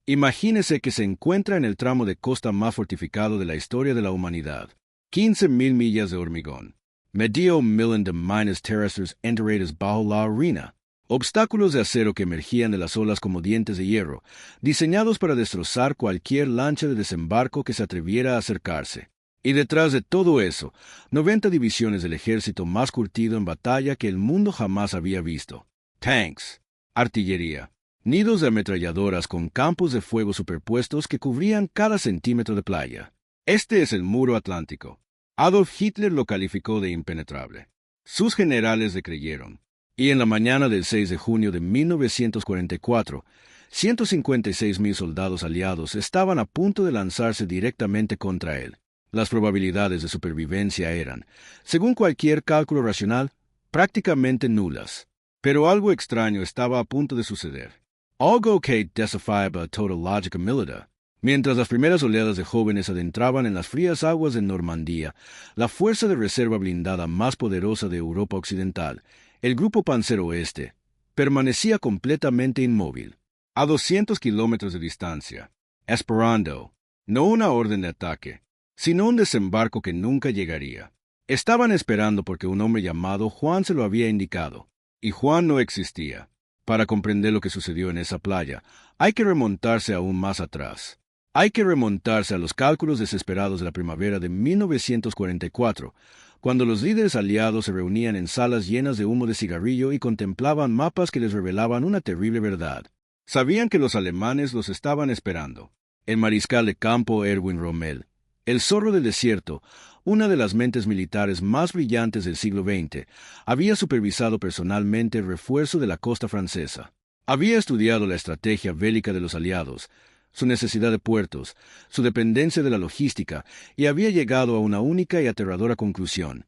Imagínese que se encuentra en el tramo de costa más fortificado de la historia de la humanidad. 15.000 millas de hormigón. Medio millón de minas terrestres enterradas bajo la arena. Obstáculos de acero que emergían de las olas como dientes de hierro, diseñados para destrozar cualquier lancha de desembarco que se atreviera a acercarse. Y detrás de todo eso, 90 divisiones del ejército más curtido en batalla que el mundo jamás había visto. Tanks, artillería, nidos de ametralladoras con campos de fuego superpuestos que cubrían cada centímetro de playa. Este es el muro atlántico. Adolf Hitler lo calificó de impenetrable. Sus generales le creyeron. Y en la mañana del 6 de junio de 1944, 156.000 soldados aliados estaban a punto de lanzarse directamente contra él. Las probabilidades de supervivencia eran, según cualquier cálculo racional, prácticamente nulas. Pero algo extraño estaba a punto de suceder. Algo que desafiaba toda lógica militar. Mientras las primeras oleadas de jóvenes adentraban en las frías aguas de Normandía, la fuerza de reserva blindada más poderosa de Europa Occidental, el Grupo Panzer Oeste, permanecía completamente inmóvil, a 200 kilómetros de distancia, esperando, no una orden de ataque, sino un desembarco que nunca llegaría. Estaban esperando porque un hombre llamado Juan se lo había indicado, y Juan no existía. Para comprender lo que sucedió en esa playa, hay que remontarse aún más atrás. Hay que remontarse a los cálculos desesperados de la primavera de 1944, cuando los líderes aliados se reunían en salas llenas de humo de cigarrillo y contemplaban mapas que les revelaban una terrible verdad. Sabían que los alemanes los estaban esperando. El mariscal de campo Erwin Rommel, el zorro del desierto, una de las mentes militares más brillantes del siglo XX, había supervisado personalmente el refuerzo de la costa francesa. Había estudiado la estrategia bélica de los aliados, su necesidad de puertos, su dependencia de la logística, y había llegado a una única y aterradora conclusión.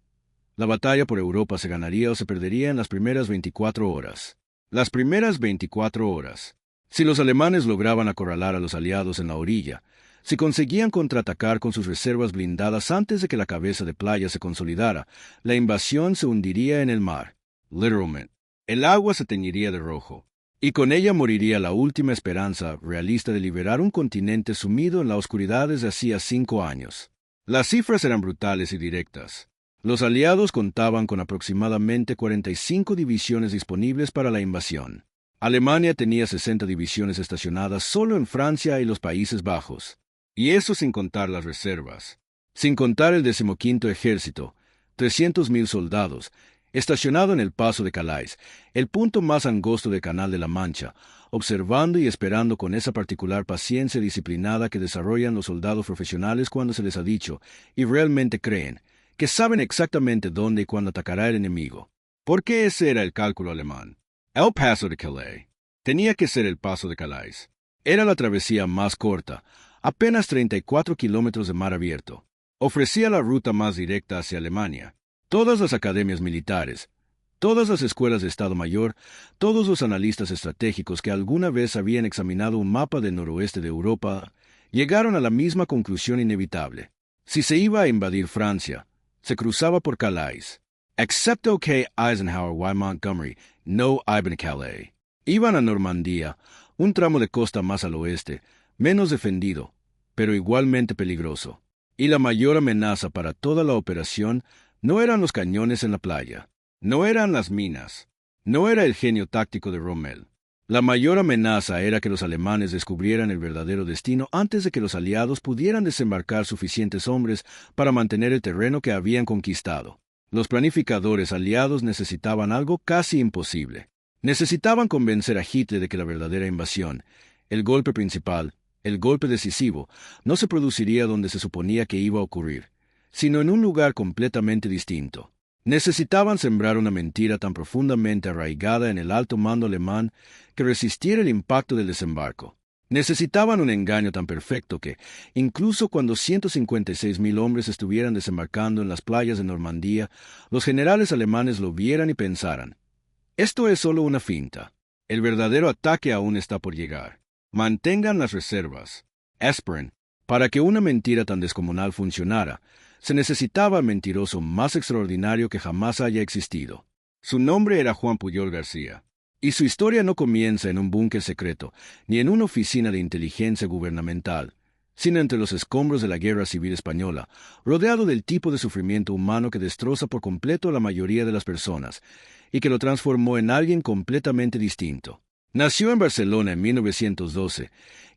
La batalla por Europa se ganaría o se perdería en las primeras 24 horas. Las primeras 24 horas. Si los alemanes lograban acorralar a los aliados en la orilla, si conseguían contraatacar con sus reservas blindadas antes de que la cabeza de playa se consolidara, la invasión se hundiría en el mar. Literalmente. El agua se teñiría de rojo. Y con ella moriría la última esperanza realista de liberar un continente sumido en la oscuridad desde hacía 5 años. Las cifras eran brutales y directas. Los aliados contaban con aproximadamente 45 divisiones disponibles para la invasión. Alemania tenía 60 divisiones estacionadas solo en Francia y los Países Bajos. Y eso sin contar las reservas. Sin contar el 15º ejército, 300.000 soldados, estacionado en el paso de Calais, el punto más angosto del Canal de la Mancha, observando y esperando con esa particular paciencia disciplinada que desarrollan los soldados profesionales cuando se les ha dicho, y realmente creen, que saben exactamente dónde y cuándo atacará el enemigo. Porque ese era el cálculo alemán. El paso de Calais. Tenía que ser el paso de Calais. Era la travesía más corta, apenas 34 kilómetros de mar abierto. Ofrecía la ruta más directa hacia Alemania. Todas las academias militares, todas las escuelas de Estado Mayor, todos los analistas estratégicos que alguna vez habían examinado un mapa del noroeste de Europa, llegaron a la misma conclusión inevitable. Si se iba a invadir Francia, se cruzaba por Calais. Excepto que Eisenhower y Montgomery no iban a Calais. Iban a Normandía, un tramo de costa más al oeste, menos defendido, pero igualmente peligroso. Y la mayor amenaza para toda la operación no eran los cañones en la playa, no eran las minas, no era el genio táctico de Rommel. La mayor amenaza era que los alemanes descubrieran el verdadero destino antes de que los aliados pudieran desembarcar suficientes hombres para mantener el terreno que habían conquistado. Los planificadores aliados necesitaban algo casi imposible. Necesitaban convencer a Hitler de que la verdadera invasión, el golpe principal, el golpe decisivo, no se produciría donde se suponía que iba a ocurrir, sino en un lugar completamente distinto. Necesitaban sembrar una mentira tan profundamente arraigada en el alto mando alemán que resistiera el impacto del desembarco. Necesitaban un engaño tan perfecto que, incluso cuando 156.000 hombres estuvieran desembarcando en las playas de Normandía, los generales alemanes lo vieran y pensaran: esto es solo una finta. El verdadero ataque aún está por llegar. Mantengan las reservas. Esperen. Para que una mentira tan descomunal funcionara, se necesitaba al mentiroso más extraordinario que jamás haya existido. Su nombre era Juan Pujol García. Y su historia no comienza en un búnker secreto, ni en una oficina de inteligencia gubernamental, sino entre los escombros de la Guerra Civil Española, rodeado del tipo de sufrimiento humano que destroza por completo a la mayoría de las personas, y que lo transformó en alguien completamente distinto. Nació en Barcelona en 1912,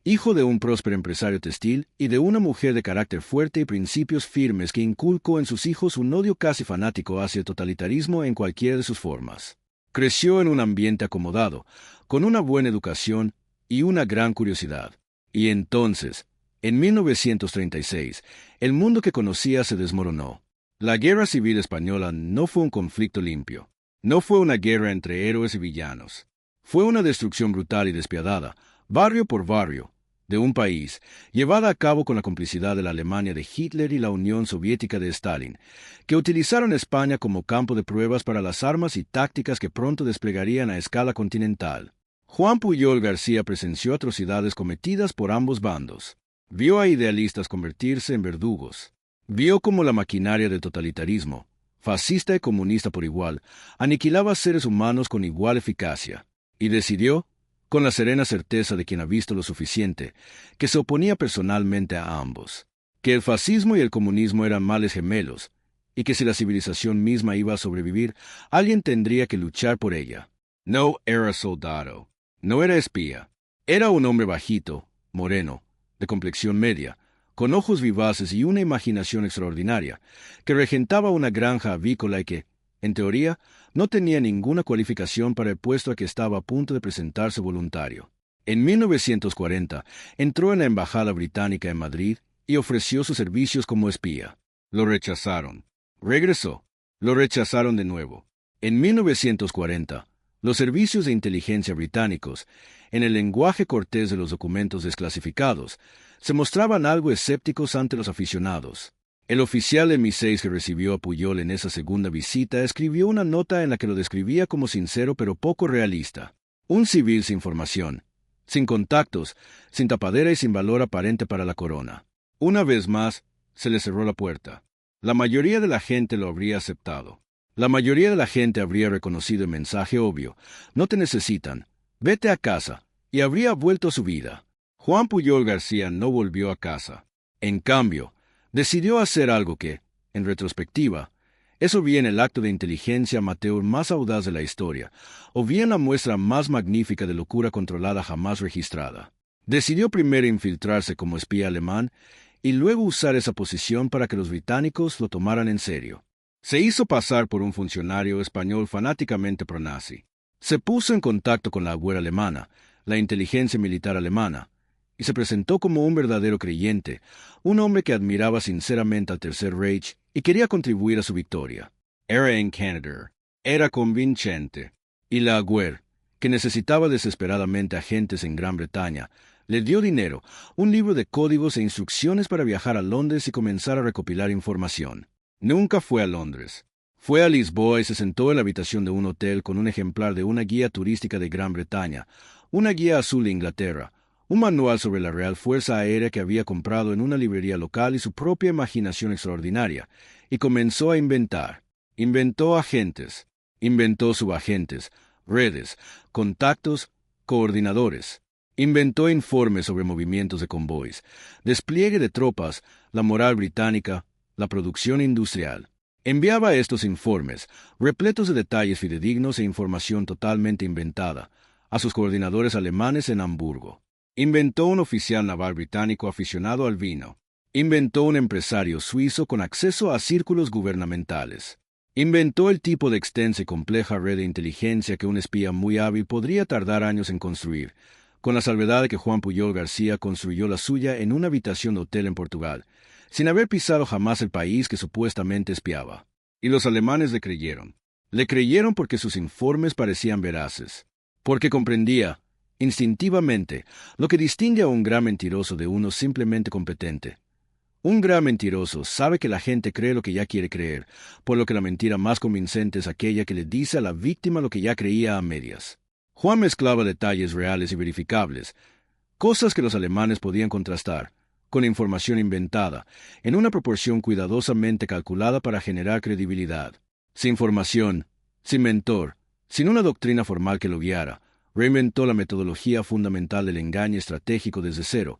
hijo de un próspero empresario textil y de una mujer de carácter fuerte y principios firmes que inculcó en sus hijos un odio casi fanático hacia el totalitarismo en cualquiera de sus formas. Creció en un ambiente acomodado, con una buena educación y una gran curiosidad. Y entonces, en 1936, el mundo que conocía se desmoronó. La Guerra Civil Española no fue un conflicto limpio. No fue una guerra entre héroes y villanos. Fue una destrucción brutal y despiadada, barrio por barrio, de un país, llevada a cabo con la complicidad de la Alemania de Hitler y la Unión Soviética de Stalin, que utilizaron España como campo de pruebas para las armas y tácticas que pronto desplegarían a escala continental. Juan Pujol García presenció atrocidades cometidas por ambos bandos. Vio a idealistas convertirse en verdugos. Vio cómo la maquinaria del totalitarismo, fascista y comunista por igual, aniquilaba seres humanos con igual eficacia. Y decidió, con la serena certeza de quien ha visto lo suficiente, que se oponía personalmente a ambos, que el fascismo y el comunismo eran males gemelos, y que si la civilización misma iba a sobrevivir, alguien tendría que luchar por ella. No era soldado, no era espía, era un hombre bajito, moreno, de complexión media, con ojos vivaces y una imaginación extraordinaria, que regentaba una granja avícola y que, en teoría, no tenía ninguna cualificación para el puesto a que estaba a punto de presentarse voluntario. En 1940 entró en la Embajada Británica en Madrid y ofreció sus servicios como espía. Lo rechazaron. Regresó. Lo rechazaron de nuevo. En 1940, los servicios de inteligencia británicos, en el lenguaje cortés de los documentos desclasificados, se mostraban algo escépticos ante los aficionados. El oficial M6 que recibió a Pujol en esa segunda visita escribió una nota en la que lo describía como sincero pero poco realista. Un civil sin formación, sin contactos, sin tapadera y sin valor aparente para la corona. Una vez más, se le cerró la puerta. La mayoría de la gente lo habría aceptado. La mayoría de la gente habría reconocido el mensaje obvio: no te necesitan, vete a casa, y habría vuelto a su vida. Juan Pujol García no volvió a casa. En cambio, decidió hacer algo que, en retrospectiva, es o bien el acto de inteligencia amateur más audaz de la historia, o bien la muestra más magnífica de locura controlada jamás registrada. Decidió primero infiltrarse como espía alemán y luego usar esa posición para que los británicos lo tomaran en serio. Se hizo pasar por un funcionario español fanáticamente pronazi. Se puso en contacto con la Abwehr alemana, la inteligencia militar alemana, y se presentó como un verdadero creyente, un hombre que admiraba sinceramente al Tercer Reich y quería contribuir a su victoria. Era en Canadá. Era convincente. Y la Abwehr, que necesitaba desesperadamente agentes en Gran Bretaña, le dio dinero, un libro de códigos e instrucciones para viajar a Londres y comenzar a recopilar información. Nunca fue a Londres. Fue a Lisboa y se sentó en la habitación de un hotel con un ejemplar de una guía turística de Gran Bretaña, una guía azul de Inglaterra, un manual sobre la Real Fuerza Aérea que había comprado en una librería local y su propia imaginación extraordinaria, y comenzó a inventar. Inventó agentes, inventó subagentes, redes, contactos, coordinadores. Inventó informes sobre movimientos de convoys, despliegue de tropas, la moral británica, la producción industrial. Enviaba estos informes, repletos de detalles fidedignos e información totalmente inventada, a sus coordinadores alemanes en Hamburgo. Inventó un oficial naval británico aficionado al vino. Inventó un empresario suizo con acceso a círculos gubernamentales. Inventó el tipo de extensa y compleja red de inteligencia que un espía muy hábil podría tardar años en construir, con la salvedad de que Juan Pujol García construyó la suya en una habitación de hotel en Portugal, sin haber pisado jamás el país que supuestamente espiaba. Y los alemanes le creyeron. Le creyeron porque sus informes parecían veraces, porque comprendía, instintivamente, lo que distingue a un gran mentiroso de uno simplemente competente. Un gran mentiroso sabe que la gente cree lo que ya quiere creer, por lo que la mentira más convincente es aquella que le dice a la víctima lo que ya creía a medias. Juan mezclaba detalles reales y verificables, cosas que los alemanes podían contrastar, con información inventada, en una proporción cuidadosamente calculada para generar credibilidad. Sin formación, sin mentor, Sin una doctrina formal que lo guiara, reinventó la metodología fundamental del engaño estratégico desde cero,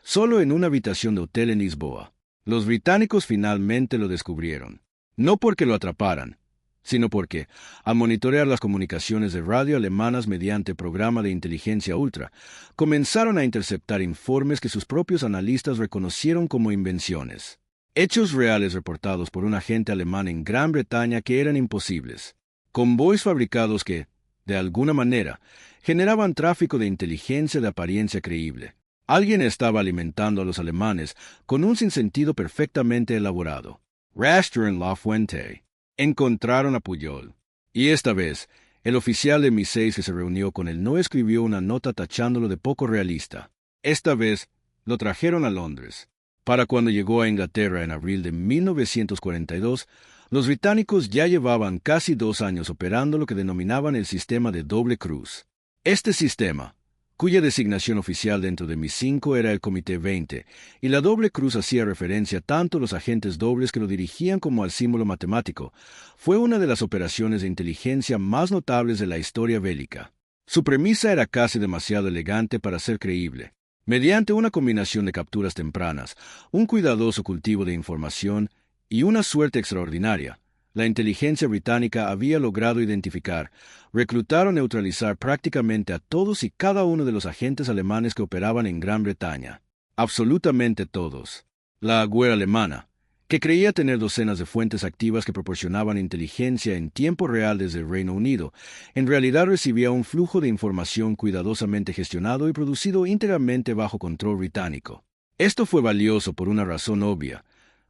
solo en una habitación de hotel en Lisboa. Los británicos finalmente lo descubrieron. No porque lo atraparan, sino porque, al monitorear las comunicaciones de radio alemanas mediante programa de inteligencia ultra, comenzaron a interceptar informes que sus propios analistas reconocieron como invenciones. Hechos reales reportados por un agente alemán en Gran Bretaña que eran imposibles. Convoys fabricados que, de alguna manera, generaban tráfico de inteligencia de apariencia creíble. Alguien estaba alimentando a los alemanes con un sinsentido perfectamente elaborado. Raster en La Fuente. Encontraron a Pujol. Y esta vez, el oficial de MI6 que se reunió con él no escribió una nota tachándolo de poco realista. Esta vez, lo trajeron a Londres. Para cuando llegó a Inglaterra en abril de 1942, los británicos ya llevaban casi 2 años operando lo que denominaban el sistema de doble cruz. Este sistema, cuya designación oficial dentro de MI5 era el Comité 20, y la doble cruz hacía referencia tanto a los agentes dobles que lo dirigían como al símbolo matemático, fue una de las operaciones de inteligencia más notables de la historia bélica. Su premisa era casi demasiado elegante para ser creíble. Mediante una combinación de capturas tempranas, un cuidadoso cultivo de información y una suerte extraordinaria, la inteligencia británica había logrado identificar, reclutar o neutralizar prácticamente a todos y cada uno de los agentes alemanes que operaban en Gran Bretaña. Absolutamente todos. La Agüera alemana, que creía tener docenas de fuentes activas que proporcionaban inteligencia en tiempo real desde el Reino Unido, en realidad recibía un flujo de información cuidadosamente gestionado y producido íntegramente bajo control británico. Esto fue valioso por una razón obvia.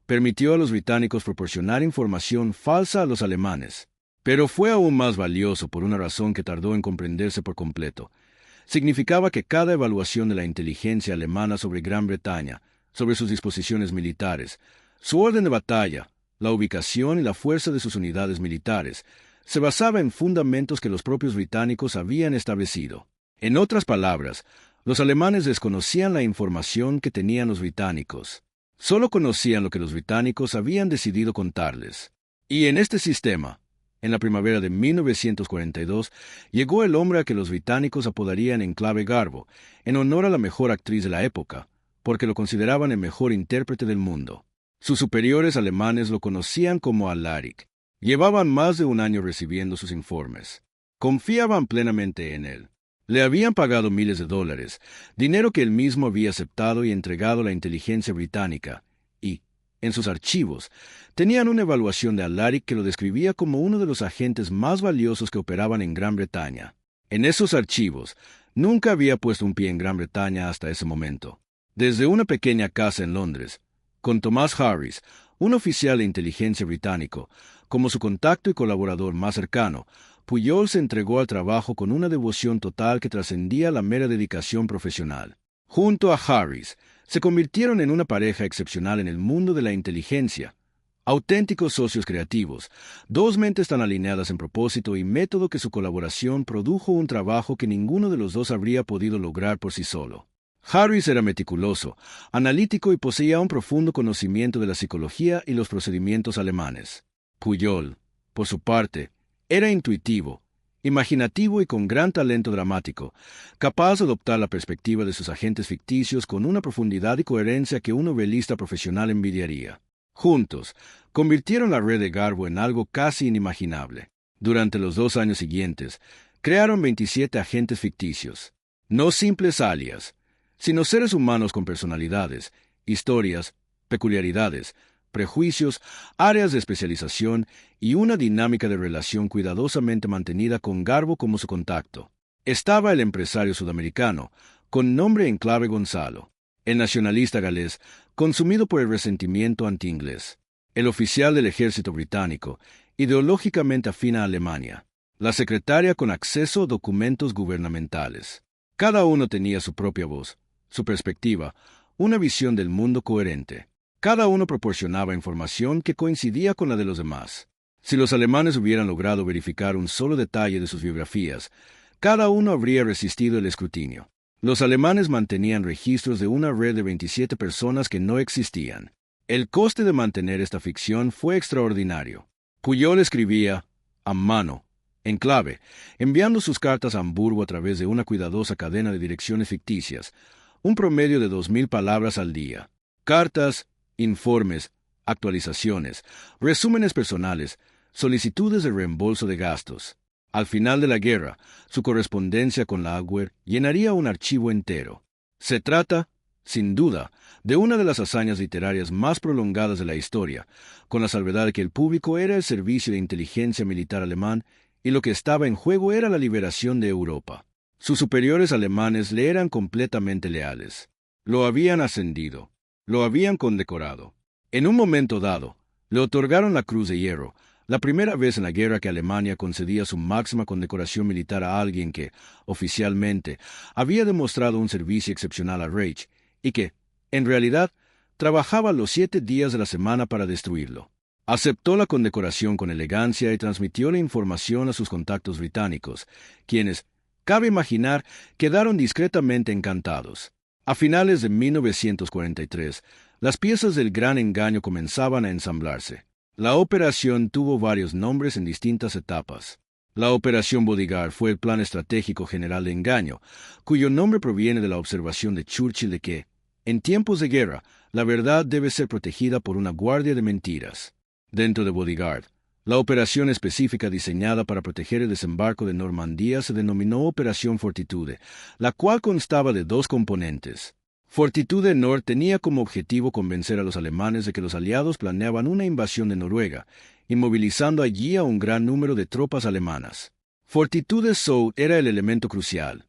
Permitió a los británicos proporcionar información falsa a los alemanes. Pero fue aún más valioso por una razón que tardó en comprenderse por completo. Significaba que cada evaluación de la inteligencia alemana sobre Gran Bretaña, sobre sus disposiciones militares, su orden de batalla, la ubicación y la fuerza de sus unidades militares, se basaba en fundamentos que los propios británicos habían establecido. En otras palabras, los alemanes desconocían la información que tenían los británicos. Solo conocían lo que los británicos habían decidido contarles. Y en este sistema, en la primavera de 1942, llegó el hombre a que los británicos apodarían Enclave Garbo, en honor a la mejor actriz de la época, porque lo consideraban el mejor intérprete del mundo. Sus superiores alemanes lo conocían como Alaric. Llevaban más de 1 año recibiendo sus informes. Confiaban plenamente en él. Le habían pagado miles de dólares, dinero que él mismo había aceptado y entregado a la inteligencia británica, y, en sus archivos, tenían una evaluación de Alaric que lo describía como uno de los agentes más valiosos que operaban en Gran Bretaña. En esos archivos, nunca había puesto un pie en Gran Bretaña hasta ese momento. Desde una pequeña casa en Londres, con Thomas Harris, un oficial de inteligencia británico, como su contacto y colaborador más cercano, Pujol se entregó al trabajo con una devoción total que trascendía la mera dedicación profesional. Junto a Harris, se convirtieron en una pareja excepcional en el mundo de la inteligencia. Auténticos socios creativos, 2 mentes tan alineadas en propósito y método que su colaboración produjo un trabajo que ninguno de los dos habría podido lograr por sí solo. Harris era meticuloso, analítico y poseía un profundo conocimiento de la psicología y los procedimientos alemanes. Pujol, por su parte, era intuitivo, imaginativo y con gran talento dramático, capaz de adoptar la perspectiva de sus agentes ficticios con una profundidad y coherencia que un novelista profesional envidiaría. Juntos, convirtieron la red de Garbo en algo casi inimaginable. Durante los 2 años siguientes, crearon 27 agentes ficticios, no simples alias, sino seres humanos con personalidades, historias, peculiaridades, prejuicios, áreas de especialización y una dinámica de relación cuidadosamente mantenida con Garbo como su contacto. Estaba el empresario sudamericano, con nombre en clave Gonzalo, el nacionalista galés, consumido por el resentimiento anti-inglés, el oficial del ejército británico, ideológicamente afín a Alemania, la secretaria con acceso a documentos gubernamentales. Cada uno tenía su propia voz, su perspectiva, una visión del mundo coherente. Cada uno proporcionaba información que coincidía con la de los demás. Si los alemanes hubieran logrado verificar un solo detalle de sus biografías, cada uno habría resistido el escrutinio. Los alemanes mantenían registros de una red de 27 personas que no existían. El coste de mantener esta ficción fue extraordinario. Pujol escribía, a mano, En clave, enviando sus cartas a Hamburgo a través de una cuidadosa cadena de direcciones ficticias, un promedio de 2.000 palabras al día. Cartas, informes, actualizaciones, resúmenes personales, solicitudes de reembolso de gastos. Al final de la guerra, su correspondencia con la Agüer llenaría un archivo entero. Se trata, sin duda, de una de las hazañas literarias más prolongadas de la historia, con la salvedad de que el público era el servicio de inteligencia militar alemán y lo que estaba en juego era la liberación de Europa. Sus superiores alemanes le eran completamente leales. Lo habían ascendido, lo habían condecorado. En un momento dado, le otorgaron la Cruz de Hierro, la primera vez en la guerra que Alemania concedía su máxima condecoración militar a alguien que, oficialmente, había demostrado un servicio excepcional al Reich y que, en realidad, trabajaba los 7 días de la semana para destruirlo. Aceptó la condecoración con elegancia y transmitió la información a sus contactos británicos, quienes, cabe imaginar, quedaron discretamente encantados. A finales de 1943, las piezas del Gran Engaño comenzaban a ensamblarse. La operación tuvo varios nombres en distintas etapas. La Operación Bodyguard fue el plan estratégico general de engaño, cuyo nombre proviene de la observación de Churchill de que, en tiempos de guerra, la verdad debe ser protegida por una guardia de mentiras. Dentro de Bodyguard, la operación específica diseñada para proteger el desembarco de Normandía se denominó Operación Fortitude, la cual constaba de 2 componentes. Fortitude Nord tenía como objetivo convencer a los alemanes de que los aliados planeaban una invasión de Noruega, inmovilizando allí a un gran número de tropas alemanas. Fortitude South era el elemento crucial.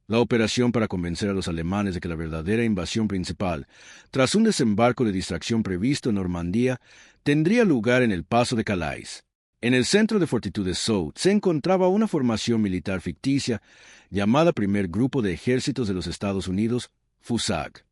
La operación para convencer a los alemanes de que la verdadera invasión principal, tras un desembarco de distracción previsto en Normandía, tendría lugar en el Paso de Calais. En el centro de Fortitude South se encontraba una formación militar ficticia llamada Primer Grupo de Ejércitos de los Estados Unidos, FUSAG.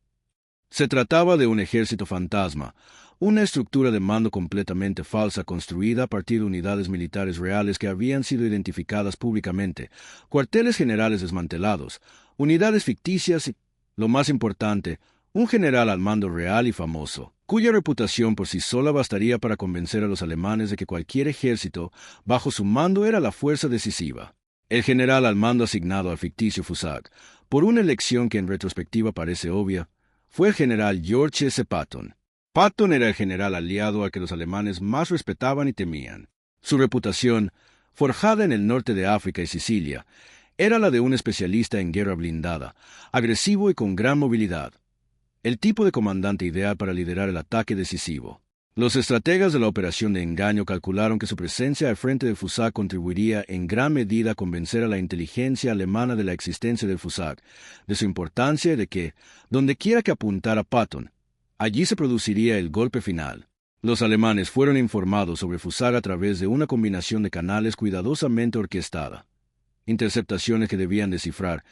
Se trataba de un ejército fantasma, una estructura de mando completamente falsa construida a partir de unidades militares reales que habían sido identificadas públicamente, cuarteles generales desmantelados, unidades ficticias y, lo más importante, un general al mando real y famoso, cuya reputación por sí sola bastaría para convencer a los alemanes de que cualquier ejército bajo su mando era la fuerza decisiva. El general al mando asignado al ficticio FUSAG, por una elección que en retrospectiva parece obvia, fue el general George S. Patton. Patton era el general aliado al que los alemanes más respetaban y temían. Su reputación, forjada en el norte de África y Sicilia, era la de un especialista en guerra blindada, agresivo y con gran movilidad. El tipo de comandante ideal para liderar el ataque decisivo. Los estrategas de la operación de engaño calcularon que su presencia al frente del FUSAG contribuiría en gran medida a convencer a la inteligencia alemana de la existencia del FUSAG, de su importancia y de que, dondequiera que apuntara Patton, allí se produciría el golpe final. Los alemanes fueron informados sobre FUSAG a través de una combinación de canales cuidadosamente orquestada. Interceptaciones que debían descifrar,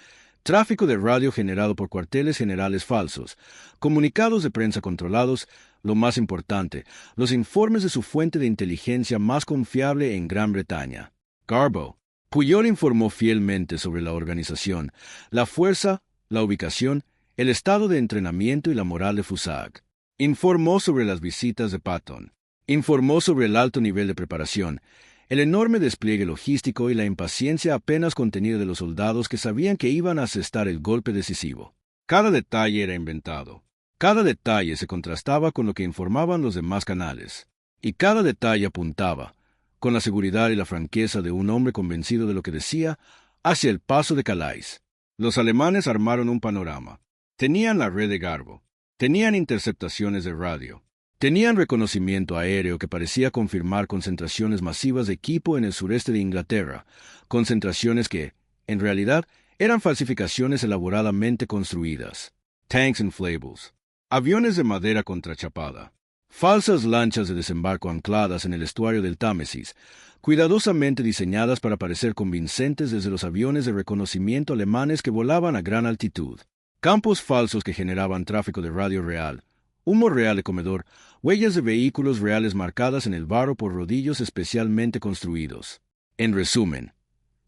tráfico de radio generado por cuarteles generales falsos, comunicados de prensa controlados, lo más importante, los informes de su fuente de inteligencia más confiable en Gran Bretaña, Garbo. Puyol informó fielmente sobre la organización, la fuerza, la ubicación, el estado de entrenamiento y la moral de FUSAG. Informó sobre las visitas de Patton. Informó sobre el alto nivel de preparación, el enorme despliegue logístico y la impaciencia apenas contenida de los soldados que sabían que iban a asestar el golpe decisivo. Cada detalle era inventado. Cada detalle se contrastaba con lo que informaban los demás canales. Y cada detalle apuntaba, con la seguridad y la franqueza de un hombre convencido de lo que decía, hacia el Paso de Calais. Los alemanes armaron un panorama. Tenían la red de Garbo. Tenían interceptaciones de radio. Tenían reconocimiento aéreo que parecía confirmar concentraciones masivas de equipo en el sureste de Inglaterra, concentraciones que, en realidad, eran falsificaciones elaboradamente construidas. Tanks inflables, aviones de madera contrachapada, falsas lanchas de desembarco ancladas en el estuario del Támesis, cuidadosamente diseñadas para parecer convincentes desde los aviones de reconocimiento alemanes que volaban a gran altitud, campos falsos que generaban tráfico de radio real, humo real de comedor, huellas de vehículos reales marcadas en el barro por rodillos especialmente construidos. En resumen,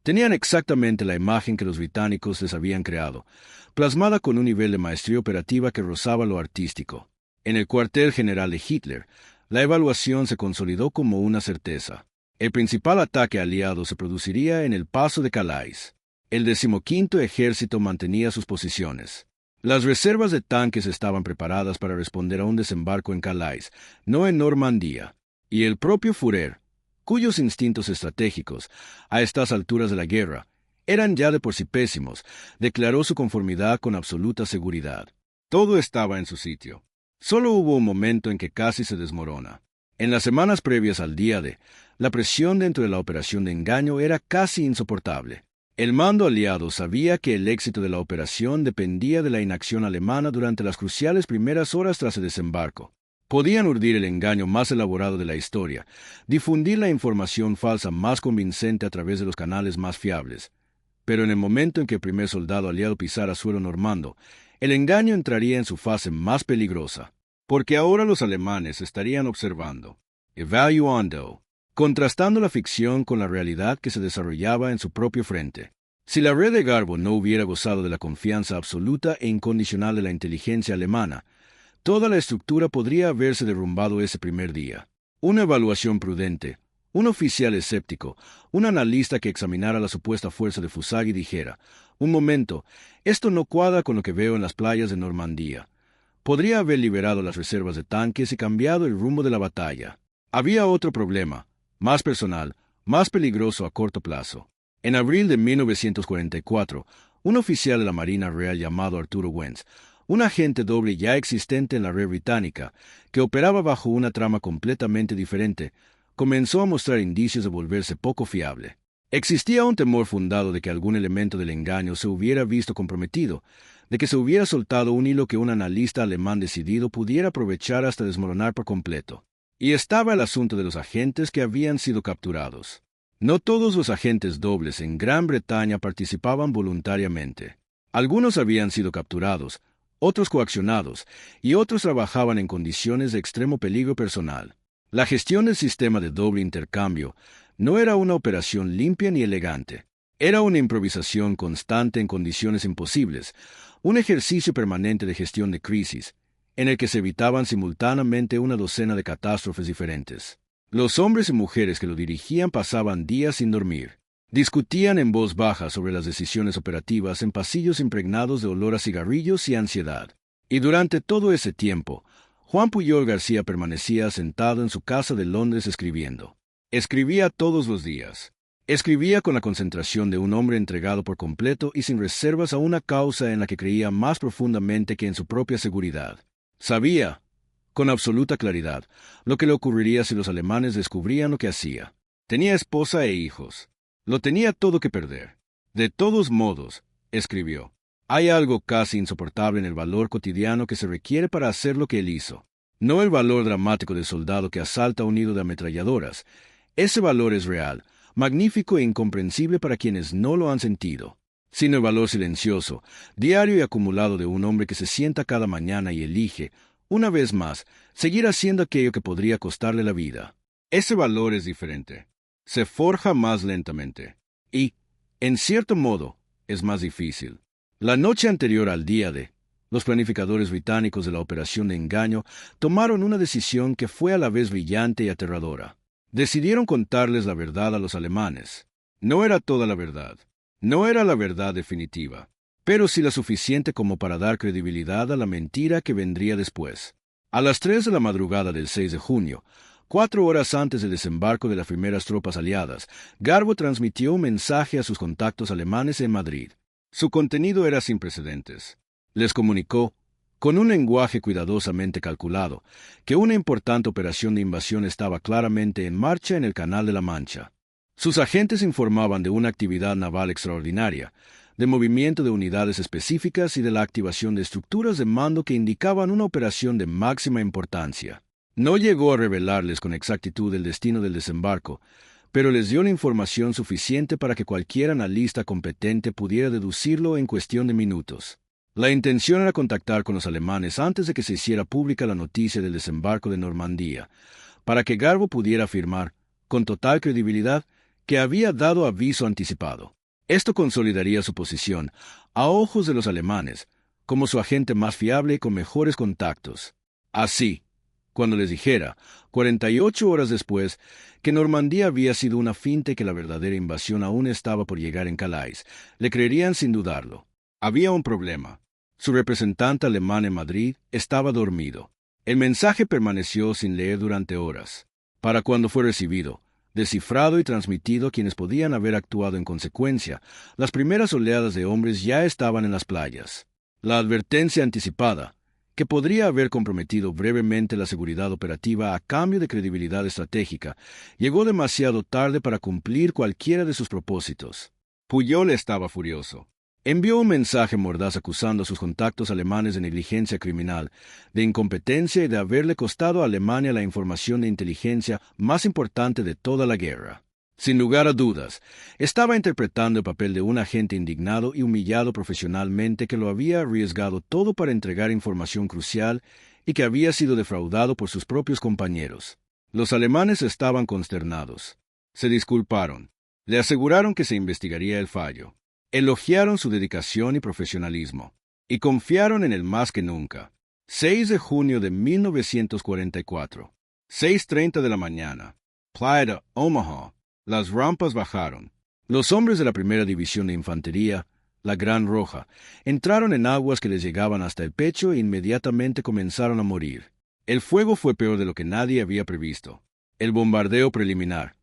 tenían exactamente la imagen que los británicos les habían creado, plasmada con un nivel de maestría operativa que rozaba lo artístico. En el cuartel general de Hitler, la evaluación se consolidó como una certeza. El principal ataque aliado se produciría en el paso de Calais. El 15º ejército mantenía sus posiciones. Las reservas de tanques estaban preparadas para responder a un desembarco en Calais, no en Normandía, y el propio Führer, cuyos instintos estratégicos, a estas alturas de la guerra, eran ya de por sí pésimos, declaró su conformidad con absoluta seguridad. Todo estaba en su sitio. Solo hubo un momento en que casi se desmorona. En las semanas previas al día D, la presión dentro de la operación de engaño era casi insoportable. El mando aliado sabía que el éxito de la operación dependía de la inacción alemana durante las cruciales primeras horas tras el desembarco. Podían urdir el engaño más elaborado de la historia, difundir la información falsa más convincente a través de los canales más fiables. Pero en el momento en que el primer soldado aliado pisara suelo normando, el engaño entraría en su fase más peligrosa, porque ahora los alemanes estarían observando, evaluando, contrastando la ficción con la realidad que se desarrollaba en su propio frente. Si la red de Garbo no hubiera gozado de la confianza absoluta e incondicional de la inteligencia alemana, toda la estructura podría haberse derrumbado ese primer día. Una evaluación prudente, un oficial escéptico, un analista que examinara la supuesta fuerza de Fusagi dijera, un momento, esto no cuadra con lo que veo en las playas de Normandía. Podría haber liberado las reservas de tanques y cambiado el rumbo de la batalla. Había otro problema, más personal, más peligroso a corto plazo. En abril de 1944, un oficial de la Marina Real llamado Arturo Wentz, un agente doble ya existente en la red británica, que operaba bajo una trama completamente diferente, comenzó a mostrar indicios de volverse poco fiable. Existía un temor fundado de que algún elemento del engaño se hubiera visto comprometido, de que se hubiera soltado un hilo que un analista alemán decidido pudiera aprovechar hasta desmoronar por completo. Y estaba el asunto de los agentes que habían sido capturados. No todos los agentes dobles en Gran Bretaña participaban voluntariamente. Algunos habían sido capturados, otros coaccionados, y otros trabajaban en condiciones de extremo peligro personal. La gestión del sistema de doble intercambio no era una operación limpia ni elegante. Era una improvisación constante en condiciones imposibles, un ejercicio permanente de gestión de crisis, en el que se evitaban simultáneamente una docena de catástrofes diferentes. Los hombres y mujeres que lo dirigían pasaban días sin dormir. Discutían en voz baja sobre las decisiones operativas en pasillos impregnados de olor a cigarrillos y ansiedad. Y durante todo ese tiempo, Juan Puyol García permanecía sentado en su casa de Londres escribiendo. Escribía todos los días. Escribía con la concentración de un hombre entregado por completo y sin reservas a una causa en la que creía más profundamente que en su propia seguridad. Sabía, con absoluta claridad, lo que le ocurriría si los alemanes descubrían lo que hacía. Tenía esposa e hijos. Lo tenía todo que perder. De todos modos, escribió, hay algo casi insoportable en el valor cotidiano que se requiere para hacer lo que él hizo. No el valor dramático del soldado que asalta un nido de ametralladoras. Ese valor es real, magnífico e incomprensible para quienes no lo han sentido, sino el valor silencioso, diario y acumulado de un hombre que se sienta cada mañana y elige, una vez más, seguir haciendo aquello que podría costarle la vida. Ese valor es diferente. Se forja más lentamente. Y, en cierto modo, es más difícil. La noche anterior al día D, los planificadores británicos de la operación de engaño tomaron una decisión que fue a la vez brillante y aterradora. Decidieron contarles la verdad a los alemanes. No era toda la verdad. No era la verdad definitiva, pero sí la suficiente como para dar credibilidad a la mentira que vendría después. A las 3 de la madrugada del 6 de junio, 4 horas antes del desembarco de las primeras tropas aliadas, Garbo transmitió un mensaje a sus contactos alemanes en Madrid. Su contenido era sin precedentes. Les comunicó, con un lenguaje cuidadosamente calculado, que una importante operación de invasión estaba claramente en marcha en el Canal de la Mancha. Sus agentes informaban de una actividad naval extraordinaria, de movimiento de unidades específicas y de la activación de estructuras de mando que indicaban una operación de máxima importancia. No llegó a revelarles con exactitud el destino del desembarco, pero les dio la información suficiente para que cualquier analista competente pudiera deducirlo en cuestión de minutos. La intención era contactar con los alemanes antes de que se hiciera pública la noticia del desembarco de Normandía, para que Garbo pudiera afirmar, con total credibilidad, que había dado aviso anticipado. Esto consolidaría su posición, a ojos de los alemanes, como su agente más fiable y con mejores contactos. Así, Cuando les dijera, 48 horas después, que Normandía había sido una finta y que la verdadera invasión aún estaba por llegar en Calais, le creerían sin dudarlo. Había un problema. Su representante alemán en Madrid estaba dormido. El mensaje permaneció sin leer durante horas. Para cuando fue recibido, descifrado y transmitido a quienes podían haber actuado en consecuencia, las primeras oleadas de hombres ya estaban en las playas. La advertencia anticipada, que podría haber comprometido brevemente la seguridad operativa a cambio de credibilidad estratégica, llegó demasiado tarde para cumplir cualquiera de sus propósitos. Pujol estaba furioso. Envió un mensaje mordaz acusando a sus contactos alemanes de negligencia criminal, de incompetencia y de haberle costado a Alemania la información de inteligencia más importante de toda la guerra. Sin lugar a dudas, estaba interpretando el papel de un agente indignado y humillado profesionalmente que lo había arriesgado todo para entregar información crucial y que había sido defraudado por sus propios compañeros. Los alemanes estaban consternados. Se disculparon. Le aseguraron que se investigaría el fallo. Elogiaron su dedicación y profesionalismo. Y confiaron en él más que nunca. 6 de junio de 1944. 6:30 de la mañana. Playa de Omaha. Las rampas bajaron. Los hombres de la primera división de infantería, la Gran Roja, entraron en aguas que les llegaban hasta el pecho e inmediatamente comenzaron a morir. El fuego fue peor de lo que nadie había previsto. El bombardeo preliminar,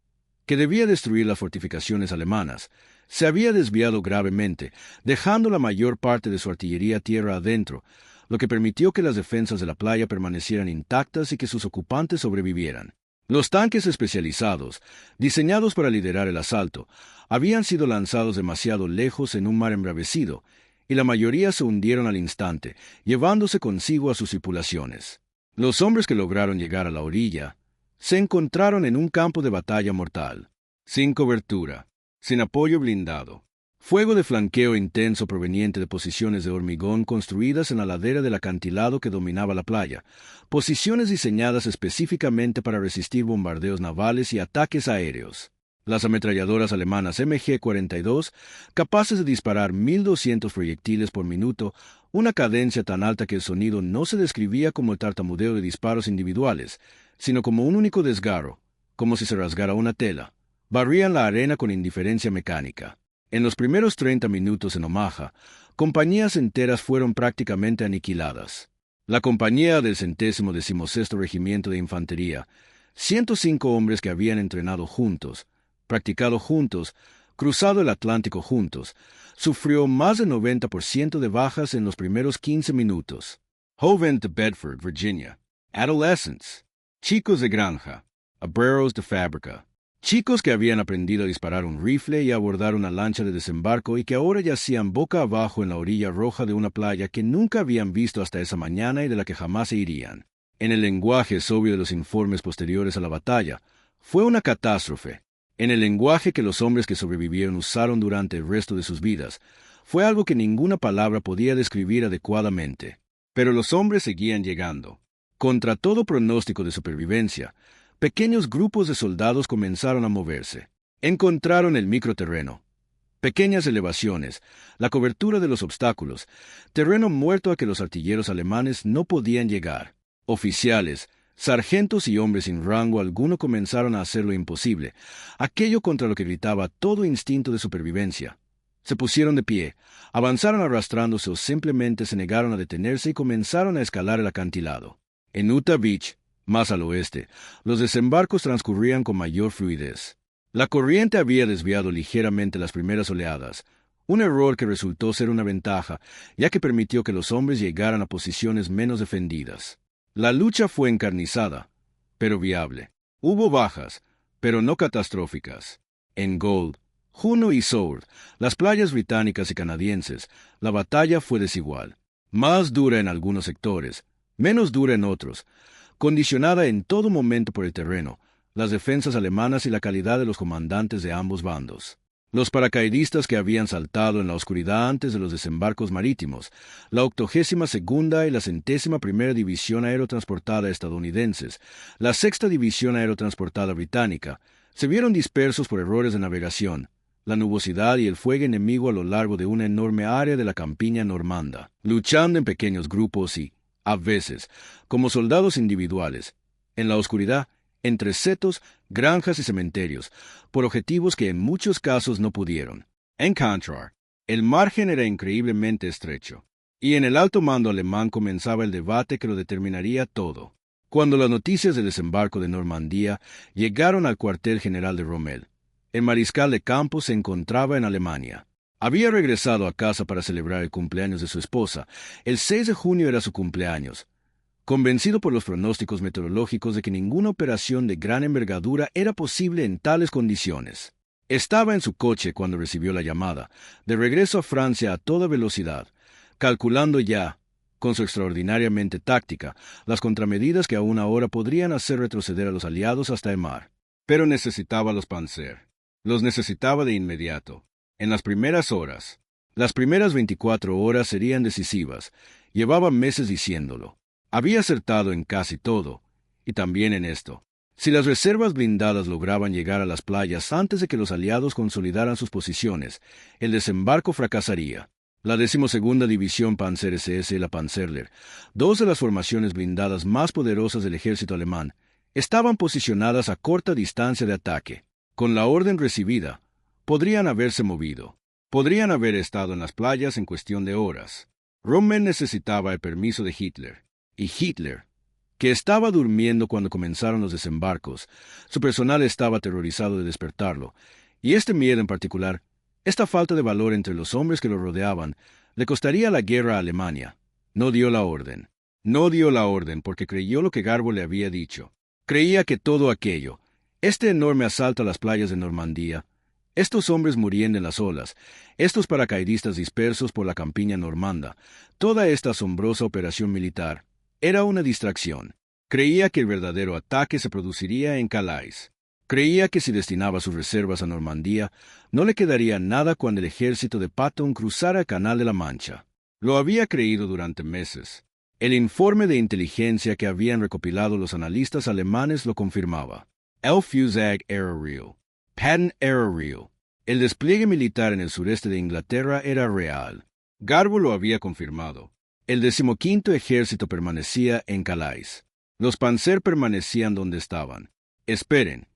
que debía destruir las fortificaciones alemanas, se había desviado gravemente, dejando la mayor parte de su artillería tierra adentro, lo que permitió que las defensas de la playa permanecieran intactas y que sus ocupantes sobrevivieran. Los tanques especializados, diseñados para liderar el asalto, habían sido lanzados demasiado lejos en un mar embravecido, y la mayoría se hundieron al instante, llevándose consigo a sus tripulaciones. Los hombres que lograron llegar a la orilla se encontraron en un campo de batalla mortal, sin cobertura, sin apoyo blindado. Fuego de flanqueo intenso proveniente de posiciones de hormigón construidas en la ladera del acantilado que dominaba la playa, posiciones diseñadas específicamente para resistir bombardeos navales y ataques aéreos. Las ametralladoras alemanas MG-42, capaces de disparar 1.200 proyectiles por minuto, una cadencia tan alta que el sonido no se describía como el tartamudeo de disparos individuales, sino como un único desgarro, como si se rasgara una tela, barrían la arena con indiferencia mecánica. En los primeros 30 minutos en Omaha, compañías enteras fueron prácticamente aniquiladas. La compañía del 116º Regimiento de Infantería, 105 hombres que habían entrenado juntos, practicado juntos, cruzado el Atlántico juntos, sufrió más del 90% de bajas en los primeros 15 minutos. Joven de Bedford, Virginia. Adolescents. Chicos de granja. Obreros de fábrica. Chicos que habían aprendido a disparar un rifle y a abordar una lancha de desembarco y que ahora yacían boca abajo en la orilla roja de una playa que nunca habían visto hasta esa mañana y de la que jamás se irían. En el lenguaje sobrio de los informes posteriores a la batalla, fue una catástrofe. En el lenguaje que los hombres que sobrevivieron usaron durante el resto de sus vidas, fue algo que ninguna palabra podía describir adecuadamente. Pero los hombres seguían llegando. Contra todo pronóstico de supervivencia, pequeños grupos de soldados comenzaron a moverse. Encontraron el microterreno, pequeñas elevaciones, la cobertura de los obstáculos, terreno muerto a que los artilleros alemanes no podían llegar. Oficiales, sargentos y hombres sin rango alguno comenzaron a hacer lo imposible, aquello contra lo que gritaba todo instinto de supervivencia. Se pusieron de pie, avanzaron arrastrándose o simplemente se negaron a detenerse y comenzaron a escalar el acantilado. En Utah Beach, más al oeste, los desembarcos transcurrían con mayor fluidez. La corriente había desviado ligeramente las primeras oleadas, un error que resultó ser una ventaja, ya que permitió que los hombres llegaran a posiciones menos defendidas. La lucha fue encarnizada, pero viable. Hubo bajas, pero no catastróficas. En Gold, Juno y Sword, las playas británicas y canadienses, la batalla fue desigual. Más dura en algunos sectores, menos dura en otros, condicionada en todo momento por el terreno, las defensas alemanas y la calidad de los comandantes de ambos bandos. Los paracaidistas que habían saltado en la oscuridad antes de los desembarcos marítimos, la 82ª y la 101ª División Aerotransportada estadounidenses, la 6ª División Aerotransportada británica, se vieron dispersos por errores de navegación, la nubosidad y el fuego enemigo a lo largo de una enorme área de la campiña normanda, luchando en pequeños grupos y, a veces, como soldados individuales, en la oscuridad, entre setos, granjas y cementerios, por objetivos que en muchos casos no pudieron. En Cantor, el margen era increíblemente estrecho, y en el alto mando alemán comenzaba el debate que lo determinaría todo. Cuando las noticias del desembarco de Normandía llegaron al cuartel general de Rommel, el mariscal de campo se encontraba en Alemania. Había regresado a casa para celebrar el cumpleaños de su esposa. El 6 de junio era su cumpleaños. Convencido por los pronósticos meteorológicos de que ninguna operación de gran envergadura era posible en tales condiciones, estaba en su coche cuando recibió la llamada, de regreso a Francia a toda velocidad, calculando ya, con su extraordinariamente táctica, las contramedidas que aún ahora podrían hacer retroceder a los aliados hasta el mar. Pero necesitaba a los Panzer. Los necesitaba de inmediato, en las primeras horas. Las primeras 24 horas serían decisivas. Llevaba meses diciéndolo. Había acertado en casi todo, y también en esto. Si las reservas blindadas lograban llegar a las playas antes de que los aliados consolidaran sus posiciones, el desembarco fracasaría. La 12ª División Panzer SS y la Panzerler, dos de las formaciones blindadas más poderosas del ejército alemán, estaban posicionadas a corta distancia de ataque. Con la orden recibida, podrían haberse movido. Podrían haber estado en las playas en cuestión de horas. Rommel necesitaba el permiso de Hitler. Y Hitler, que estaba durmiendo cuando comenzaron los desembarcos, su personal estaba aterrorizado de despertarlo, y este miedo en particular, esta falta de valor entre los hombres que lo rodeaban, le costaría la guerra a Alemania. No dio la orden. No dio la orden porque creyó lo que Garbo le había dicho. Creía que todo aquello, este enorme asalto a las playas de Normandía, estos hombres muriendo en las olas, estos paracaidistas dispersos por la campiña normanda, toda esta asombrosa operación militar, era una distracción. Creía que el verdadero ataque se produciría en Calais. Creía que si destinaba sus reservas a Normandía, no le quedaría nada cuando el ejército de Patton cruzara el Canal de la Mancha. Lo había creído durante meses. El informe de inteligencia que habían recopilado los analistas alemanes lo confirmaba. El Fusag era real. Patton era real. El despliegue militar en el sureste de Inglaterra era real. Garbo lo había confirmado. El 15º ejército permanecía en Calais. Los Panzer permanecían donde estaban. Esperen.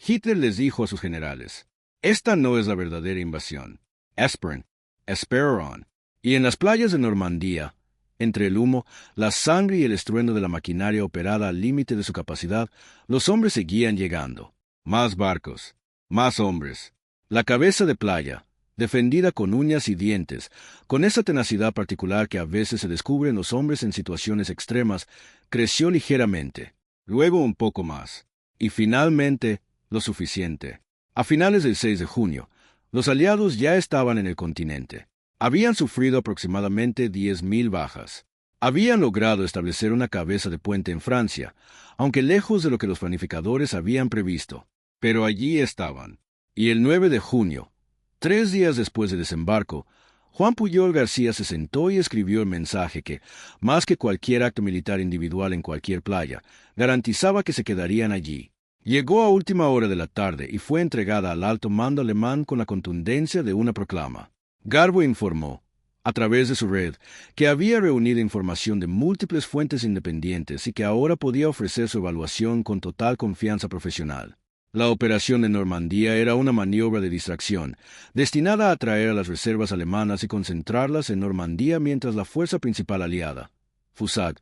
Hitler les dijo a sus generales, esta no es la verdadera invasión. Esperen. Esperaron. Y en las playas de Normandía, entre el humo, la sangre y el estruendo de la maquinaria operada al límite de su capacidad, los hombres seguían llegando. Más barcos. Más hombres. La cabeza de playa, defendida con uñas y dientes, con esa tenacidad particular que a veces se descubre en los hombres en situaciones extremas, creció ligeramente, luego un poco más, y finalmente lo suficiente. A finales del 6 de junio, los aliados ya estaban en el continente. Habían sufrido aproximadamente 10.000 bajas. Habían logrado establecer una cabeza de puente en Francia, aunque lejos de lo que los planificadores habían previsto. Pero allí estaban. Y el 9 de junio, 3 días después del desembarco, Juan Pujol García se sentó y escribió el mensaje que, más que cualquier acto militar individual en cualquier playa, garantizaba que se quedarían allí. Llegó a última hora de la tarde y fue entregada al alto mando alemán con la contundencia de una proclama. Garbo informó, a través de su red, que había reunido información de múltiples fuentes independientes y que ahora podía ofrecer su evaluación con total confianza profesional. La operación de Normandía era una maniobra de distracción, destinada a atraer a las reservas alemanas y concentrarlas en Normandía mientras la fuerza principal aliada, Fusag,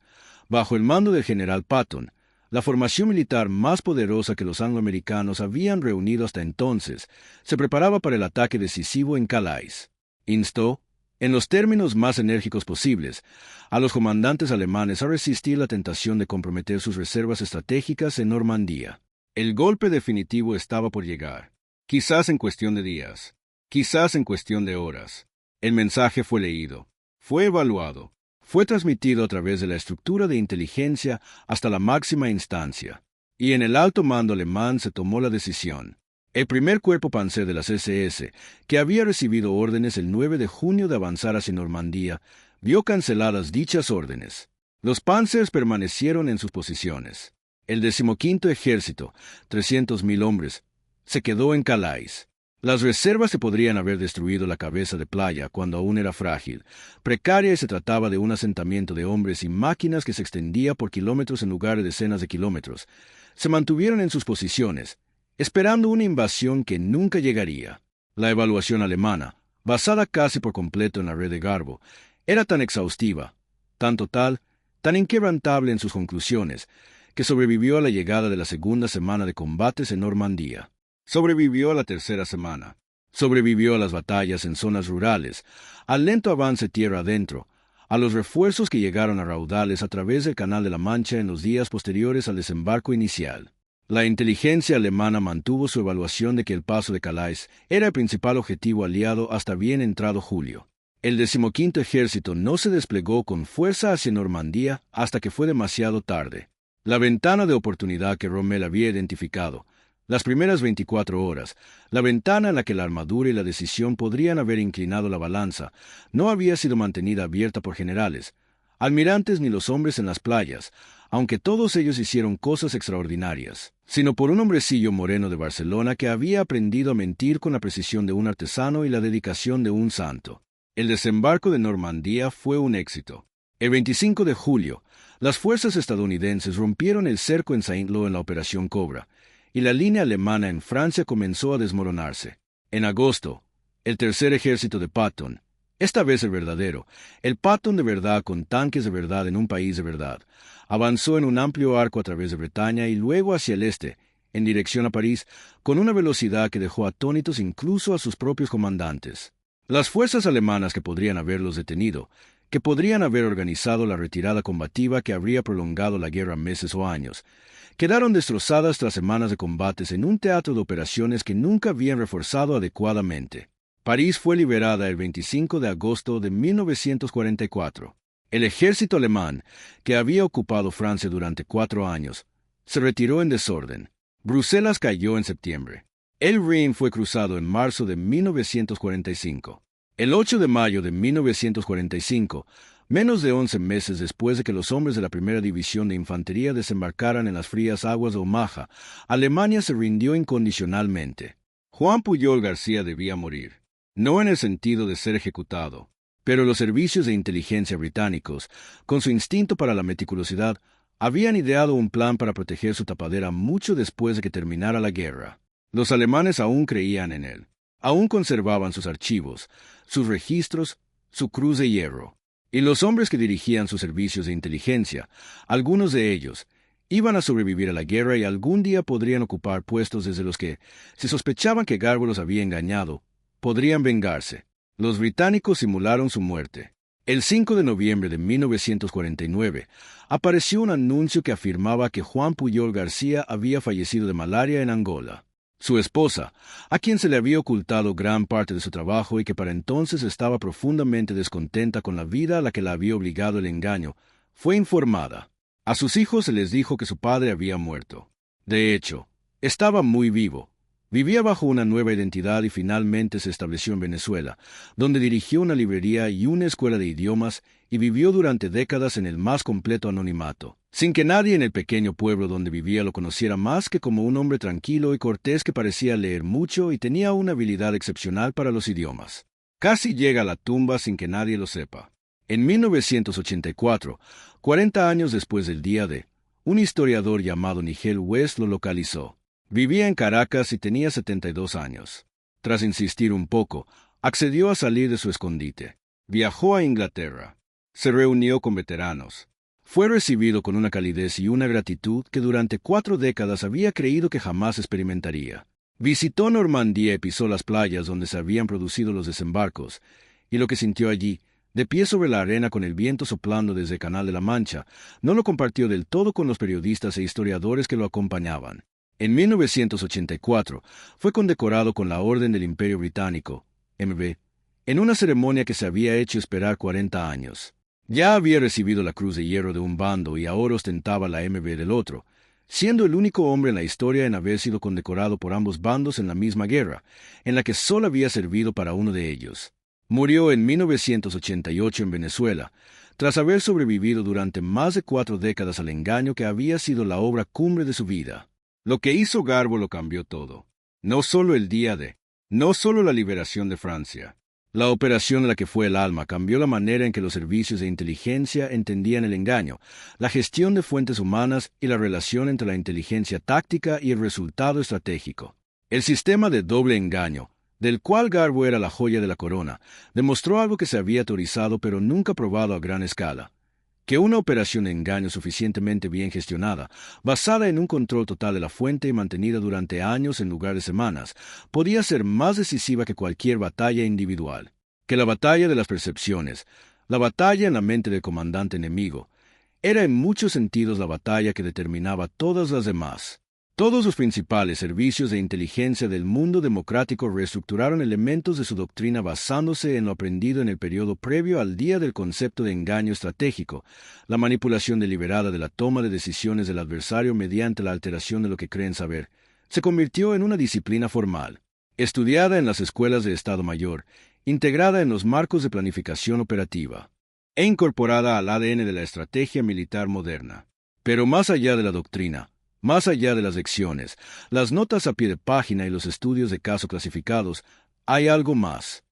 bajo el mando del general Patton, la formación militar más poderosa que los angloamericanos habían reunido hasta entonces, se preparaba para el ataque decisivo en Calais. Instó, en los términos más enérgicos posibles, a los comandantes alemanes a resistir la tentación de comprometer sus reservas estratégicas en Normandía. El golpe definitivo estaba por llegar, quizás en cuestión de días, quizás en cuestión de horas. El mensaje fue leído, fue evaluado, fue transmitido a través de la estructura de inteligencia hasta la máxima instancia, y en el alto mando alemán se tomó la decisión. El primer cuerpo panzer de las SS, que había recibido órdenes el 9 de junio de avanzar hacia Normandía, vio canceladas dichas órdenes. Los panzers permanecieron en sus posiciones. El 15º ejército, 300.000 hombres, se quedó en Calais. Las reservas se podrían haber destruido la cabeza de playa cuando aún era frágil, precaria y se trataba de un asentamiento de hombres y máquinas que se extendía por kilómetros en lugar de decenas de kilómetros. Se mantuvieron en sus posiciones, esperando una invasión que nunca llegaría. La evaluación alemana, basada casi por completo en la red de Garbo, era tan exhaustiva, tan total, tan inquebrantable en sus conclusiones, que sobrevivió a la llegada de la segunda semana de combates en Normandía. Sobrevivió a la tercera semana. Sobrevivió a las batallas en zonas rurales, al lento avance tierra adentro, a los refuerzos que llegaron a raudales a través del Canal de la Mancha en los días posteriores al desembarco inicial. La inteligencia alemana mantuvo su evaluación de que el paso de Calais era el principal objetivo aliado hasta bien entrado julio. El 15º Ejército no se desplegó con fuerza hacia Normandía hasta que fue demasiado tarde. La ventana de oportunidad que Rommel había identificado, las primeras 24 horas, la ventana en la que la armadura y la decisión podrían haber inclinado la balanza, no había sido mantenida abierta por generales, almirantes ni los hombres en las playas, aunque todos ellos hicieron cosas extraordinarias, sino por un hombrecillo moreno de Barcelona que había aprendido a mentir con la precisión de un artesano y la dedicación de un santo. El desembarco de Normandía fue un éxito. El 25 de julio, las fuerzas estadounidenses rompieron el cerco en Saint-Lô en la Operación Cobra, y la línea alemana en Francia comenzó a desmoronarse. En agosto, el tercer ejército de Patton, esta vez el verdadero, el Patton de verdad con tanques de verdad en un país de verdad, avanzó en un amplio arco a través de Bretaña y luego hacia el este, en dirección a París, con una velocidad que dejó atónitos incluso a sus propios comandantes. Las fuerzas alemanas que podrían haberlos detenido, que podrían haber organizado la retirada combativa que habría prolongado la guerra meses o años, quedaron destrozadas tras semanas de combates en un teatro de operaciones que nunca habían reforzado adecuadamente. París fue liberada el 25 de agosto de 1944. El ejército alemán, que había ocupado Francia durante 4 años, se retiró en desorden. Bruselas cayó en septiembre. El Rin fue cruzado en marzo de 1945. El 8 de mayo de 1945, menos de 11 meses después de que los hombres de la Primera División de Infantería desembarcaran en las frías aguas de Omaha, Alemania se rindió incondicionalmente. Juan Pujol García debía morir, no en el sentido de ser ejecutado, pero los servicios de inteligencia británicos, con su instinto para la meticulosidad, habían ideado un plan para proteger su tapadera mucho después de que terminara la guerra. Los alemanes aún creían en él, aún conservaban sus archivos, sus registros, su cruz de hierro. Y los hombres que dirigían sus servicios de inteligencia, algunos de ellos, iban a sobrevivir a la guerra y algún día podrían ocupar puestos desde los que, si sospechaban que Garbo los había engañado, podrían vengarse. Los británicos simularon su muerte. El 5 de noviembre de 1949, apareció un anuncio que afirmaba que Juan Pujol García había fallecido de malaria en Angola. Su esposa, a quien se le había ocultado gran parte de su trabajo y que para entonces estaba profundamente descontenta con la vida a la que la había obligado el engaño, fue informada. A sus hijos se les dijo que su padre había muerto. De hecho, estaba muy vivo. Vivía bajo una nueva identidad y finalmente se estableció en Venezuela, donde dirigió una librería y una escuela de idiomas y vivió durante décadas en el más completo anonimato, sin que nadie en el pequeño pueblo donde vivía lo conociera más que como un hombre tranquilo y cortés que parecía leer mucho y tenía una habilidad excepcional para los idiomas. Casi llega a la tumba sin que nadie lo sepa. En 1984, 40 años después del día D, un historiador llamado Nigel West lo localizó. Vivía en Caracas y tenía 72 años. Tras insistir un poco, accedió a salir de su escondite. Viajó a Inglaterra. Se reunió con veteranos. Fue recibido con una calidez y una gratitud que durante 4 décadas había creído que jamás experimentaría. Visitó Normandía y pisó las playas donde se habían producido los desembarcos, y lo que sintió allí, de pie sobre la arena con el viento soplando desde el Canal de la Mancha, no lo compartió del todo con los periodistas e historiadores que lo acompañaban. En 1984 fue condecorado con la Orden del Imperio Británico, MB, en una ceremonia que se había hecho esperar 40 años. Ya había recibido la Cruz de Hierro de un bando y ahora ostentaba la MB del otro, siendo el único hombre en la historia en haber sido condecorado por ambos bandos en la misma guerra, en la que solo había servido para uno de ellos. Murió en 1988 en Venezuela, tras haber sobrevivido durante más de 4 décadas al engaño que había sido la obra cumbre de su vida. Lo que hizo Garbo lo cambió todo. No solo el día D, No solo la liberación de Francia. La operación de la que fue el alma cambió la manera en que los servicios de inteligencia entendían el engaño, la gestión de fuentes humanas y la relación entre la inteligencia táctica y el resultado estratégico. El sistema de doble engaño, del cual Garbo era la joya de la corona, demostró algo que se había teorizado pero nunca probado a gran escala: que una operación de engaño suficientemente bien gestionada, basada en un control total de la fuente y mantenida durante años en lugar de semanas, podía ser más decisiva que cualquier batalla individual, que la batalla de las percepciones, la batalla en la mente del comandante enemigo, era en muchos sentidos la batalla que determinaba todas las demás. Todos los principales servicios de inteligencia del mundo democrático reestructuraron elementos de su doctrina basándose en lo aprendido en el periodo previo al día del concepto de engaño estratégico, la manipulación deliberada de la toma de decisiones del adversario mediante la alteración de lo que creen saber. Se convirtió en una disciplina formal, estudiada en las escuelas de Estado Mayor, integrada en los marcos de planificación operativa, e incorporada al ADN de la estrategia militar moderna. Pero más allá de la doctrina, más allá de las lecciones, las notas a pie de página y los estudios de caso clasificados, hay algo más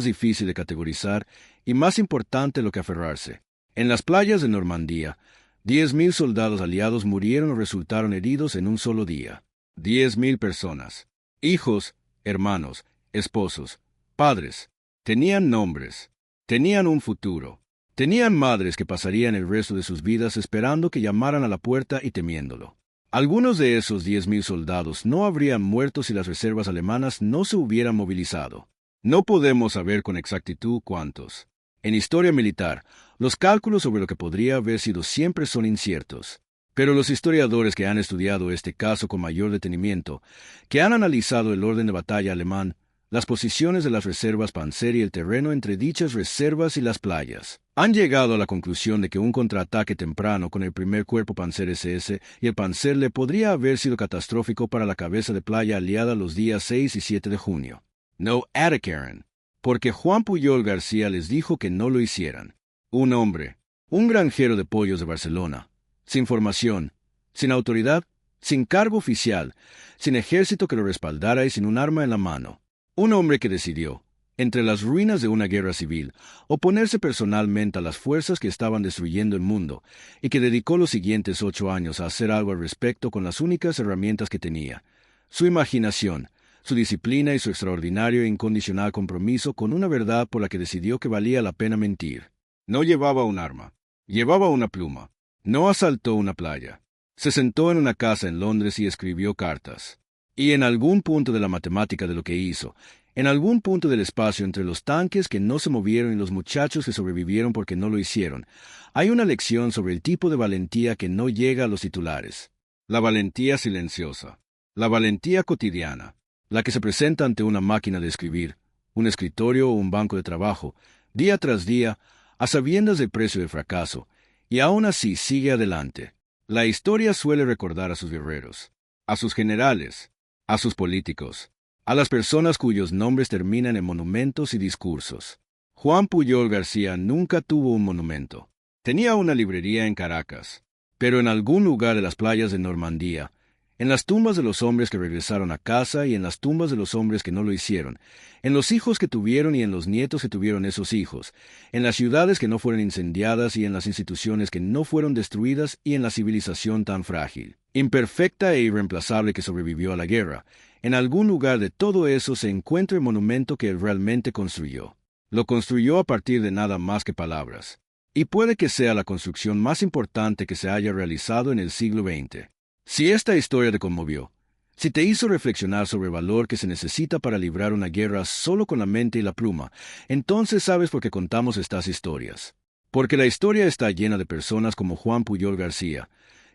difícil de categorizar y más importante a lo que aferrarse. En las playas de Normandía, 10.000 soldados aliados murieron o resultaron heridos en un solo día. 10.000 personas. Hijos, hermanos, esposos, padres. Tenían nombres. Tenían un futuro. Tenían madres que pasarían el resto de sus vidas esperando que llamaran a la puerta y temiéndolo. Algunos de esos 10.000 soldados no habrían muerto si las reservas alemanas no se hubieran movilizado. No podemos saber con exactitud cuántos. En historia militar, los cálculos sobre lo que podría haber sido siempre son inciertos. Pero los historiadores que han estudiado este caso con mayor detenimiento, que han analizado el orden de batalla alemán, las posiciones de las reservas Panzer y el terreno entre dichas reservas y las playas, han llegado a la conclusión de que un contraataque temprano con el primer cuerpo Panzer SS y el Panzerle podría haber sido catastrófico para la cabeza de playa aliada los días 6 y 7 de junio. No atacaron, porque Juan Pujol García les dijo que no lo hicieran. Un hombre, un granjero de pollos de Barcelona, sin formación, sin autoridad, sin cargo oficial, sin ejército que lo respaldara y sin un arma en la mano. Un hombre que decidió, entre las ruinas de una guerra civil, oponerse personalmente a las fuerzas que estaban destruyendo el mundo, y que dedicó los siguientes 8 años a hacer algo al respecto con las únicas herramientas que tenía: su imaginación, su disciplina y su extraordinario e incondicional compromiso con una verdad por la que decidió que valía la pena mentir. No llevaba un arma, llevaba una pluma. No asaltó una playa. Se sentó en una casa en Londres y escribió cartas. Y en algún punto de la matemática de lo que hizo, en algún punto del espacio entre los tanques que no se movieron y los muchachos que sobrevivieron porque no lo hicieron, hay una lección sobre el tipo de valentía que no llega a los titulares. La valentía silenciosa, la valentía cotidiana, la que se presenta ante una máquina de escribir, un escritorio o un banco de trabajo, día tras día, a sabiendas del precio del fracaso, y aún así sigue adelante. La historia suele recordar a sus guerreros, a sus generales, a sus políticos, a las personas cuyos nombres terminan en monumentos y discursos. Juan Pujol García nunca tuvo un monumento. Tenía una librería en Caracas, pero en algún lugar de las playas de Normandía, en las tumbas de los hombres que regresaron a casa y en las tumbas de los hombres que no lo hicieron, en los hijos que tuvieron y en los nietos que tuvieron esos hijos, en las ciudades que no fueron incendiadas y en las instituciones que no fueron destruidas y en la civilización tan frágil, imperfecta e irreemplazable que sobrevivió a la guerra, en algún lugar de todo eso se encuentra el monumento que él realmente construyó. Lo construyó a partir de nada más que palabras. Y puede que sea la construcción más importante que se haya realizado en el siglo XX. Si esta historia te conmovió, si te hizo reflexionar sobre el valor que se necesita para librar una guerra solo con la mente y la pluma, entonces sabes por qué contamos estas historias. Porque la historia está llena de personas como Juan Pujol García,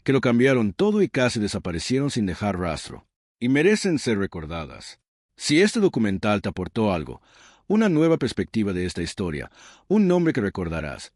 que lo cambiaron todo y casi desaparecieron sin dejar rastro, y merecen ser recordadas. Si este documental te aportó algo, una nueva perspectiva de esta historia, un nombre que recordarás,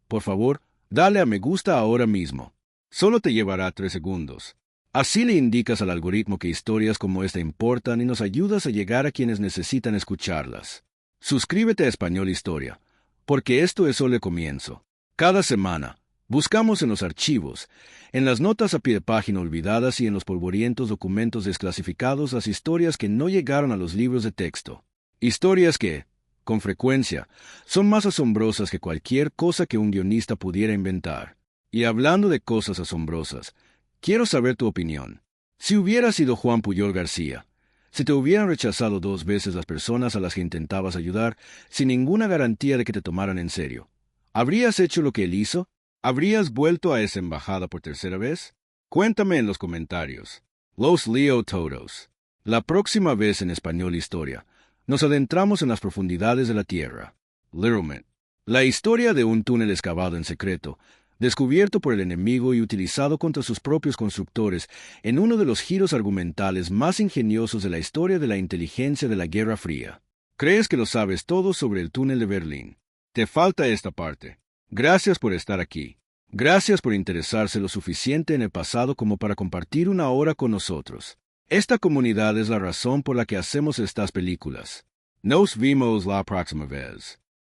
por favor, dale a me gusta ahora mismo. Solo te llevará 3 segundos. Así le indicas al algoritmo que historias como esta importan y nos ayudas a llegar a quienes necesitan escucharlas. Suscríbete a Español Historia, porque esto es solo el comienzo. Cada semana, Buscamos en los archivos, en las notas a pie de página olvidadas y en los polvorientos documentos desclasificados las historias que no llegaron a los libros de texto. Historias que, con frecuencia, son más asombrosas que cualquier cosa que un guionista pudiera inventar. Y hablando de cosas asombrosas, quiero saber tu opinión. Si hubieras sido Juan Puyol García, si te hubieran rechazado 2 veces las personas a las que intentabas ayudar sin ninguna garantía de que te tomaran en serio, ¿habrías hecho lo que él hizo? ¿Habrías vuelto a esa embajada por 3.ª vez? Cuéntame en los comentarios. Los Leo Todos. La próxima vez en Español Historia, nos adentramos en las profundidades de la Tierra. Literalmente. La historia de un túnel excavado en secreto, descubierto por el enemigo y utilizado contra sus propios constructores en uno de los giros argumentales más ingeniosos de la historia de la inteligencia de la Guerra Fría. ¿Crees que lo sabes todo sobre el túnel de Berlín? Te falta esta parte. Gracias por estar aquí. Gracias por interesarse lo suficiente en el pasado como para compartir una hora con nosotros. Esta comunidad es la razón por la que hacemos estas películas. Nos vemos la próxima vez.